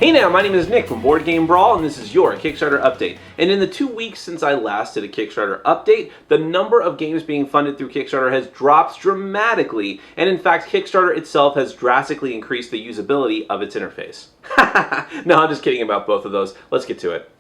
Hey now, my name is Nick from Board Game Brawl, and this is your Kickstarter update. And in the 2 weeks since I last did a Kickstarter update, the number of games being funded through Kickstarter has dropped dramatically, and in fact, Kickstarter itself has drastically increased the usability of its interface. No, I'm just kidding about both of those. Let's get to it.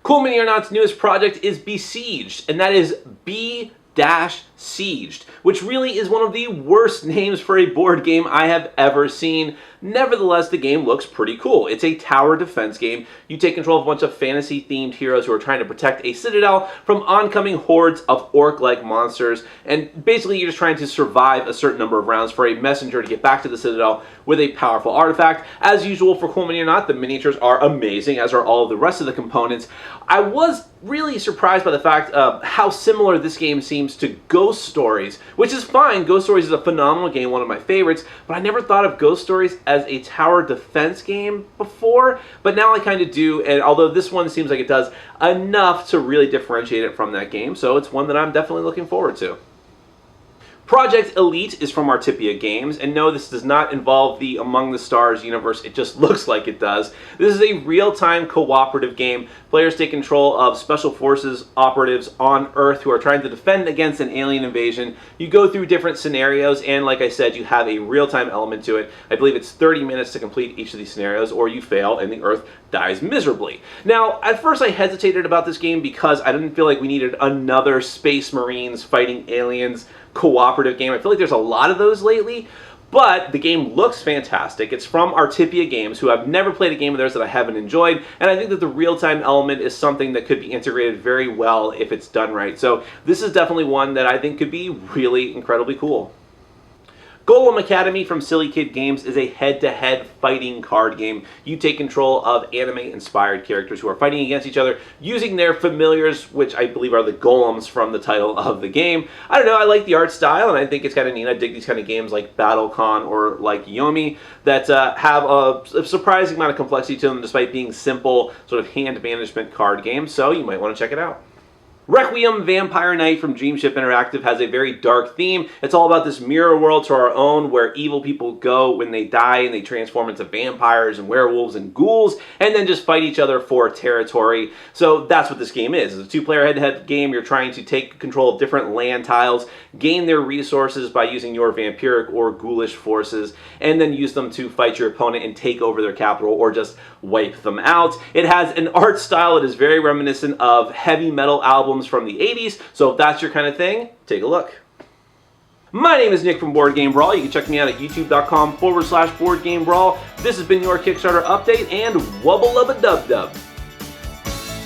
Cool Mini or Not's newest project is Besieged, and that is B-Sieged, which really is one of the worst names for a board game I have ever seen. Nevertheless, the game looks pretty cool. It's a tower defense game. You take control of a bunch of fantasy-themed heroes who are trying to protect a citadel from oncoming hordes of orc-like monsters, and basically you're just trying to survive a certain number of rounds for a messenger to get back to the citadel with a powerful artifact. As usual for Cool Mini or Not, the miniatures are amazing, as are all of the rest of the components. I was really surprised by the fact of how similar this game seems to Ghost Stories, which is fine. Ghost Stories is a phenomenal game, one of my favorites, but I never thought of Ghost Stories as a tower defense game before, but now I kind of do, and although this one seems like it does enough to really differentiate it from that game, so it's one that I'm definitely looking forward to. Project Elite is from Artipia Games, and no, this does not involve the Among the Stars universe, it just looks like it does. This is a real-time cooperative game. Players take control of special forces operatives on Earth who are trying to defend against an alien invasion. You go through different scenarios, and like I said, you have a real-time element to it. I believe it's 30 minutes to complete each of these scenarios, or you fail and the Earth dies miserably. Now, at first I hesitated about this game because I didn't feel like we needed another Space Marines fighting aliens cooperative game. I feel like there's a lot of those lately, but the game looks fantastic. It's from Artipia Games, who I've never played a game of theirs that I haven't enjoyed, and I think that the real-time element is something that could be integrated very well if it's done right. So this is definitely one that I think could be really incredibly cool. Golem Academy from Silly Kid Games is a head-to-head fighting card game. You take control of anime-inspired characters who are fighting against each other using their familiars, which I believe are the golems from the title of the game. I don't know, I like the art style, and I think it's kind of neat. I dig these kind of games like BattleCon or like Yomi that have a surprising amount of complexity to them despite being simple sort of hand management card games, so you might want to check it out. Requiem Vampire Knight from Dreamship Interactive has a very dark theme. It's all about this mirror world to our own where evil people go when they die and they transform into vampires and werewolves and ghouls and then just fight each other for territory. So that's what this game is. It's a two-player head-to-head game. You're trying to take control of different land tiles, gain their resources by using your vampiric or ghoulish forces, and then use them to fight your opponent and take over their capital or just wipe them out. It has an art style that is very reminiscent of heavy metal albums from the 80s, so if that's your kind of thing, take a look. My name is Nick from Board Game Brawl. You can check me out at youtube.com/BoardGameBrawl. This has been your Kickstarter update, and wubba-lubba-dub-dub.